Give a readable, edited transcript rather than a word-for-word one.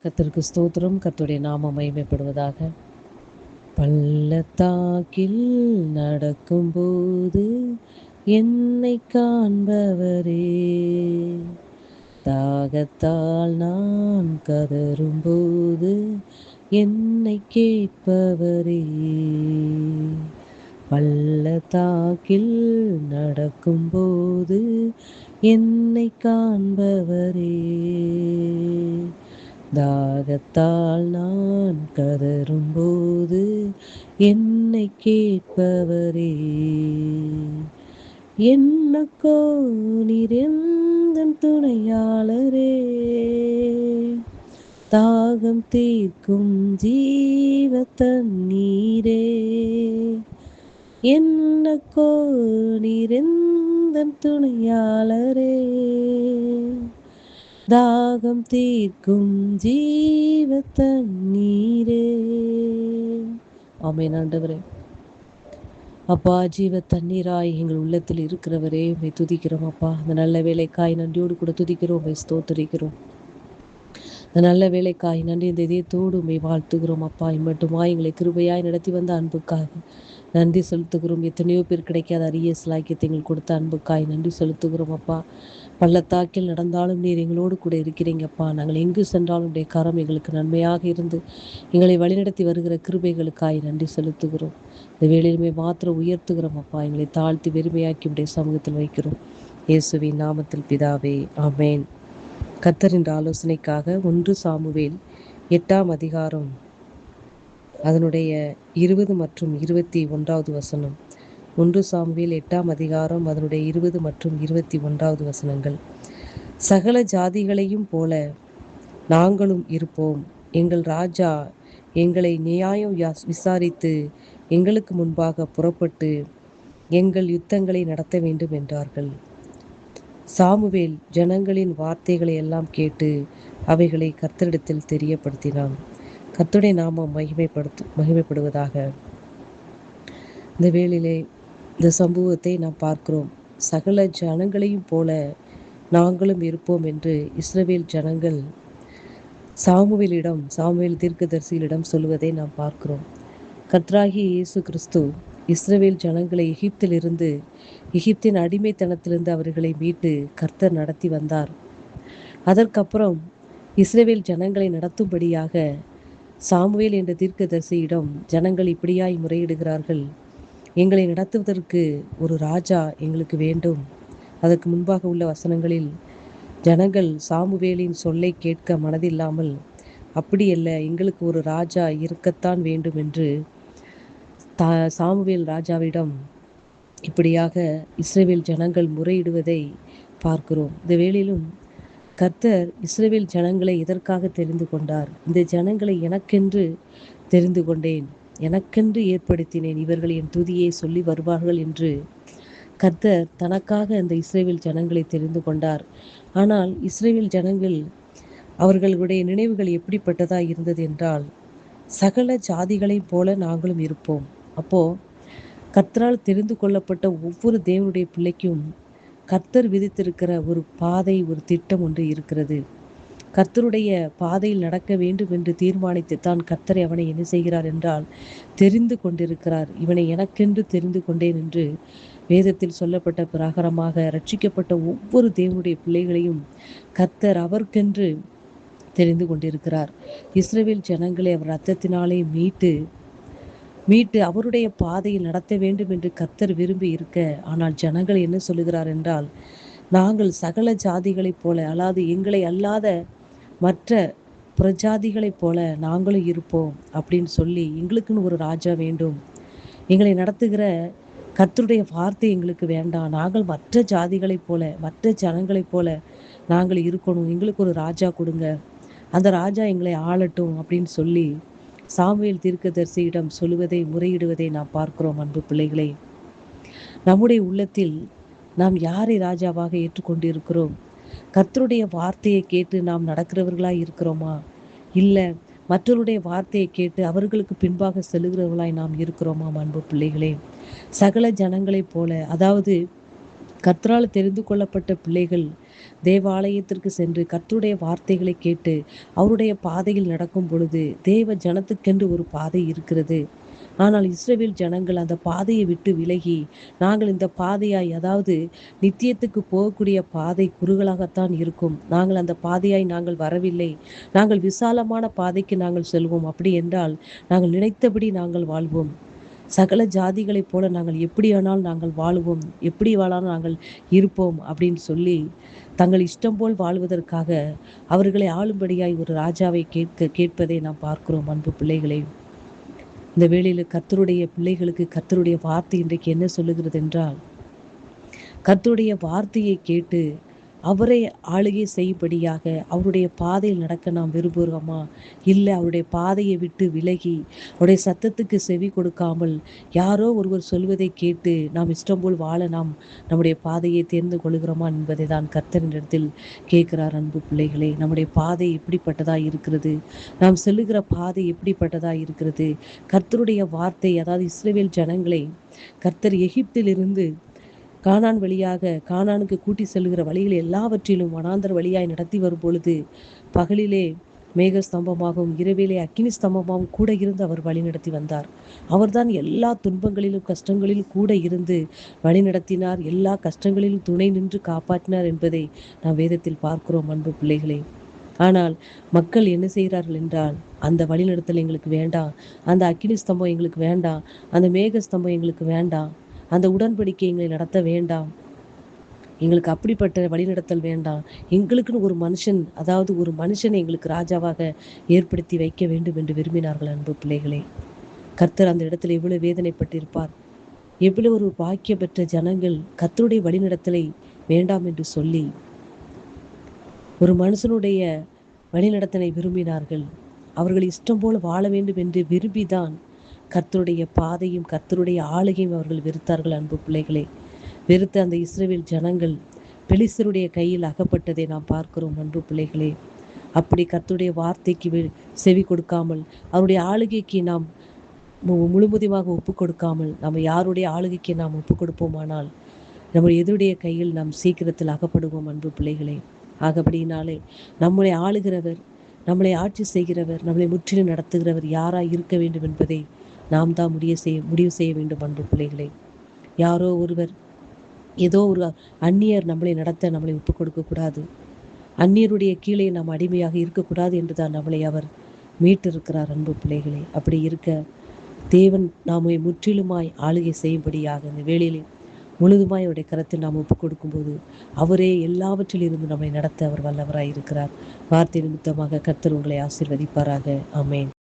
கர்த்தருக்கு ஸ்தோத்திரம். கர்த்தருடைய நாமம் மகிமைப்படுவதாக. பள்ளத்தாக்கில் நடக்கும்போது என்னை காண்பவரே, தாகத்தால் நான் கதறும்போது என்னை கேட்பவரே, பள்ளத்தாக்கில் நடக்கும்போது என்னை காண்பவரே, தாகத்தால் நான் கதறும்போது என்னை கேட்பவரே, என்னக்கோ நீர் எந்தன் துணையாளரே, தாகம் தீர்க்கும் ஜீவ தண்ணீரே, என்னக்கோ நீர் எந்தன் துணையாளரே, தாகம் தீர்க்கும் ஜீவ தண்ணீரே. ஆமென் ஆண்டவரே. அப்பா, ஜீவ தண்ணீராய் எங்கள் உள்ளத்தில் இருக்கிறவரே, உம்மை துதிக்கிறோம் அப்பா. அந்த நல்ல வேலைக்காய் நன்றியோடு கூட துதிக்கிறோம், உம்மை ஸ்தோத்திரிக்கிறோம். அந்த நல்ல வேலைக்காய் நன்றி இந்த இதயத்தோடு உம்மை வாழ்த்துகிறோம் அப்பா. இம்மட்டுமாய் எங்களை கிருபையாய் நடத்தி வந்த அன்புக்காக நன்றி செலுத்துகிறோம். எத்தனையோ பேர் கிடைக்காத அரிய சிலாக்கியத்தை எங்களுக்கு கொடுத்த அன்புக்காய் நன்றி செலுத்துகிறோம் அப்பா. பள்ளத்தாக்கில் நடந்தாலும் நீர் எங்களோடு கூட இருக்கிறீங்கப்பா. நாங்கள் எங்கு சென்றாலும் உடைய கரம் எங்களுக்கு நன்மையாக இருந்து எங்களை வழிநடத்தி வருகிற கிருபைகளுக்காய் நன்றி செலுத்துகிறோம். இந்த வேளையிலுமே மாத்திரம் உயர்த்துகிறோம் அப்பா. எங்களை தாழ்த்தி வெறுமையாக்கி உடைய சமூகத்தில் வைக்கிறோம். இயேசுவின் நாமத்தில் பிதாவே, ஆமேன். கர்த்தரின் ஆலோசனைக்காக 1 சாமுவேல் 8ஆம் அதிகாரம் அதனுடைய 20 மற்றும் 21வது வசனம். 1 சாமுவேல் 8ஆம் அதிகாரம் அதனுடைய 20 மற்றும் 21வது வசனங்கள். சகல ஜாதிகளையும் போல நாங்களும் இருப்போம். எங்கள் ராஜா எங்களை நியாயம் விசாரித்து எங்களுக்கு முன்பாக புறப்பட்டு எங்கள் யுத்தங்களை நடத்த வேண்டும் என்றார்கள். சாமுவேல் ஜனங்களின் வார்த்தைகளை எல்லாம் கேட்டு அவைகளை கர்த்தரிடத்தில் தெரியப்படுத்தினான். கர்த்தருடைய நாமம் மகிமைப்படுவதாக. இந்த வேளையிலே இந்த சம்பவத்தை நாம் பார்க்கிறோம். சகல ஜனங்களையும் போல நாங்களும் இருப்போம் என்று இஸ்ரவேல் ஜனங்கள் சாமுவேல் தீர்க்கதரிசியிடம் சொல்வதை நாம் பார்க்கிறோம். கர்த்தராகிய இயேசு கிறிஸ்து இஸ்ரவேல் ஜனங்களை எகிப்தின் அடிமைத்தனத்திலிருந்து அவர்களை மீட்டு கர்த்தர் நடத்தி வந்தார். அதற்கப்புறம் இஸ்ரவேல் ஜனங்களை நடத்தும்படியாக சாமுவேல் என்ற தீர்க்கதரிசியிடம் ஜனங்கள் இப்படியாய் முறையிடுகிறார்கள். எங்களை நடத்துவதற்கு ஒரு ராஜா எங்களுக்கு வேண்டும். அதற்கு முன்பாக உள்ள வசனங்களில் ஜனங்கள் சாமுவேலின் சொல்லை கேட்க மனதில்லாமல், அப்படியல்ல, எங்களுக்கு ஒரு ராஜா இருக்கத்தான் வேண்டும் என்று சாமுவேல் ராஜாவிடம் இப்படியாக இஸ்ரவேல் ஜனங்கள் முறையிடுவதை பார்க்கிறோம். இந்த வேளையிலும் கர்த்தர் இஸ்ரவேல் ஜனங்களை எதற்காக தெரிந்து கொண்டார்? இந்த ஜனங்களை எனக்கென்று தெரிந்து கொண்டேன், எனக்கென்று ஏற்படுத்தினேன், இவர்கள் என் துதியை சொல்லி வருவார்கள் என்று கர்த்தர் தனக்காக அந்த இஸ்ரவேல் ஜனங்களை தெரிந்து கொண்டார். ஆனால் இஸ்ரவேல் ஜனங்கள் அவர்களுடைய நினைவுகள் எப்படிப்பட்டதா இருந்தது என்றால், சகல ஜாதிகளைப் போல நாங்களும் இருப்போம். அப்போ கர்த்தரால் தெரிந்து கொள்ளப்பட்ட ஒவ்வொரு தேவனுடைய பிள்ளைக்கும் கர்த்தர் விதித்திருக்கிற ஒரு பாதை, ஒரு திட்டம் ஒன்று இருக்கிறது. கர்த்தருடைய பாதையில் நடக்க வேண்டும் என்று தீர்மானித்து தான் கர்த்தரை அவனை என்ன செய்கிறார் என்றால் தெரிந்து கொண்டிருக்கிறார். இவனை எனக்கென்று தெரிந்து கொண்டேன் என்று வேதத்தில் சொல்லப்பட்ட பிரகாரமாக ரட்சிக்கப்பட்ட ஒவ்வொரு தேவனுடைய பிள்ளைகளையும் கர்த்தர் அவர்க்கென்று தெரிந்து கொண்டிருக்கிறார். இஸ்ரவேல் ஜனங்களை அவர் இரத்தத்தினாலே மீட்டு அவருடைய பாதையில் நடத்த வேண்டும் என்று கர்த்தர் விரும்பி இருக்க, ஆனால் ஜனங்கள் என்ன சொல்லுகிறார் என்றால், நாங்கள் சகல ஜாதிகளைப் போல, அதாவது எங்களை அல்லாத மற்ற பிரஜாதிகளைப் போல நாங்களும் இருப்போம் அப்படின்னு சொல்லி, எங்களுக்குன்னு ஒரு ராஜா வேண்டும், எங்களை நடத்துகிற கர்த்தருடைய வார்த்தை எங்களுக்கு வேண்டாம், நாங்கள் மற்ற ஜாதிகளைப் போல, மற்ற ஜனங்களைப் போல நாங்கள் இருக்கணும், எங்களுக்கு ஒரு ராஜா கொடுங்க, அந்த ராஜா எங்களை ஆளட்டும் அப்படின்னு சொல்லி சாமுவேல் தீர்க்கதரிசியிடம் சொல்லுவதை, முறையிடுவதை நாம் பார்க்கிறோம். அன்பு பிள்ளைகளே, நம்முடைய உள்ளத்தில் நாம் யாரை ராஜாவாக ஏற்றுக்கொண்டு இருக்கிறோம்? கர்த்தருடைய வார்த்தையை கேட்டு நாம் நடக்கிறவர்களாய் இருக்கிறோமா? இல்லை மற்றவருடைய வார்த்தையை கேட்டு அவர்களுக்கு பின்பாக செல்லுகிறவர்களாய் நாம் இருக்கிறோமா? அன்பு பிள்ளைகளே, சகல ஜனங்களைப் போல, அதாவது கர்த்தரால் தெரிந்து கொள்ளப்பட்ட பிள்ளைகள் தேவாலயத்திற்கு சென்று கர்த்தருடைய வார்த்தைகளை கேட்டு அவருடைய பாதையில் நடக்கும் பொழுது தேவ ஜனத்துக்கென்று ஒரு பாதை இருக்கிறது. ஆனால் இஸ்ரவேல் ஜனங்கள் அந்த பாதையை விட்டு விலகி, நாங்கள் இந்த பாதையாய், அதாவது நித்தியத்துக்கு போகக்கூடிய பாதை குறுகலாகத்தான் இருக்கும், நாங்கள் அந்த பாதையாய் நாங்கள் வரவில்லை, நாங்கள் விசாலமான பாதைக்கு நாங்கள் செல்வோம், அப்படி என்றால் நாங்கள் நினைத்தபடி நாங்கள் வாழ்வோம், சகல ஜாதிகளைப் போல நாங்கள் எப்படியானால் நாங்கள் வாழுவோம், எப்படி வாழாலும் நாங்கள் இருப்போம் அப்படின்னு சொல்லி தங்கள் இஷ்டம் போல் வாழ்வதற்காக அவர்களை ஆளும்படியாய் ஒரு ராஜாவை கேட்பதை நாம் பார்க்கிறோம். அன்பு பிள்ளைகளே, இந்த வேளையில் கர்த்தருடைய பிள்ளைகளுக்கு கர்த்தருடைய வார்த்தை இன்றைக்கு என்ன சொல்லுகிறது என்றால், கர்த்தருடைய வார்த்தையை கேட்டு அவரை ஆளுகை செய்யும்படியாக அவருடைய பாதையில் நடக்க நாம் விரும்புகிறோமா? இல்லை, அவருடைய பாதையை விட்டு விலகி அவருடைய சத்தத்துக்கு செவி கொடுக்காமல் யாரோ ஒருவர் சொல்வதை கேட்டு நாம் இஷ்டம் போல் வாழ நாம் நம்முடைய பாதையை தேர்ந்து கொள்கிறோமா என்பதை தான் கர்த்தரிடத்தில் கேட்கிறார். அன்பு பிள்ளைகளே, நம்முடைய பாதை எப்படிப்பட்டதாக இருக்கிறது? நாம் செல்லுகிற பாதை எப்படிப்பட்டதாக இருக்கிறது? கர்த்தருடைய வார்த்தை, அதாவது இஸ்ரவேல் ஜனங்களை கர்த்தர் எகிப்திலிருந்து கானான் வழியாக கானானுக்கு கூட்டி செல்கிற வழிகள் எல்லாவற்றிலும் வனாந்தர வழியாய் நடத்தி வரும் பொழுது பகலிலே மேக ஸ்தம்பமாகவும் இரவிலே அக்கினி ஸ்தம்பமாகவும் கூட இருந்து அவர் வழி நடத்தி வந்தார். அவர்தான் எல்லா துன்பங்களிலும் கஷ்டங்களிலும் கூட இருந்து வழி நடத்தினார், எல்லா கஷ்டங்களிலும் துணை நின்று காப்பாற்றினார் என்பதை நாம் வேதத்தில் பார்க்கிறோம். அன்பு பிள்ளைகளே, ஆனால் மக்கள் என்ன செய்கிறார்கள் என்றால், அந்த வழிநடத்தல் எங்களுக்கு வேண்டாம், அந்த அக்கினி ஸ்தம்பம் எங்களுக்கு வேண்டாம், அந்த மேக ஸ்தம்பம் எங்களுக்கு வேண்டாம், அந்த உடன்படிக்கை எங்களை நடத்த வேண்டாம், எங்களுக்கு அப்படிப்பட்ட வழிநடத்தல் வேண்டாம், எங்களுக்குன்னு ஒரு மனுஷன், அதாவது ஒரு மனுஷனை எங்களுக்கு ராஜாவாக ஏற்படுத்தி வைக்க வேண்டும் என்று விரும்பினார்கள். அன்பு பிள்ளைகளே, கர்த்தர் அந்த இடத்துல எவ்வளவு வேதனைப்பட்டிருப்பார்! எவ்வளவு ஒரு பாக்கிய பெற்ற ஜனங்கள் கர்த்தருடைய வழிநடத்தலை வேண்டாம் என்று சொல்லி ஒரு மனுஷனுடைய வழிநடத்தலை விரும்பினார்கள். அவர்கள் இஷ்டம் போல வாழ வேண்டும் என்று விரும்பிதான் கர்த்தருடைய பாதையும் கர்த்தருடைய ஆளுகையும் அவர்கள் வெறுத்தார்கள். அன்பு பிள்ளைகளே, வெறுத்த அந்த இஸ்ரவேல் ஜனங்கள் பெலிஸ்தருடைய கையில் அகப்பட்டதை நாம் பார்க்கிறோம். அன்பு பிள்ளைகளே, அப்படி கர்த்தருடைய வார்த்தைக்கு செவி கொடுக்காமல் அவருடைய ஆளுகைக்கு நாம் முழுவதுமாக ஒப்பு கொடுக்காமல் நம்ம யாருடைய ஆளுகைக்கு நாம் ஒப்பு கொடுப்போமானால் நம்ம எதிருடைய கையில் நாம் சீக்கிரத்தில் அகப்படுவோம். அன்பு பிள்ளைகளே, ஆகப்படினாலே நம்மளை ஆளுகிறவர், நம்மளை ஆட்சி செய்கிறவர், நம்மளை முற்றிலும் நடத்துகிறவர் யாராய் இருக்க வேண்டும் என்பதை நாம் தான் முடிவு செய்ய வேண்டும். அன்பு பிள்ளைகளே, யாரோ ஒருவர், ஏதோ ஒரு அந்நியர் நம்மளை நடத்த நம்மளை ஒப்புக் கொடுக்கக்கூடாது, அந்நியருடைய கீழே நாம் அடிமையாக இருக்கக்கூடாது என்று தான் நம்மளை அவர் மீட்டிருக்கிறார். அன்பு பிள்ளைகளே, அப்படி இருக்க தேவன் நாமை முற்றிலுமாய் ஆளுகை செய்யும்படியாக இந்த வேளையிலே முழுதுமாய் அவருடைய கரத்தில் நாம் ஒப்புக் கொடுக்கும்போது அவரே எல்லாவற்றிலிருந்து நம்மை நடத்த அவர் வல்லவராய் இருக்கிறார். வார்த்தை நிமித்தமாக கர்த்தர் உங்களை ஆசீர்வதிப்பாராக. ஆமென்.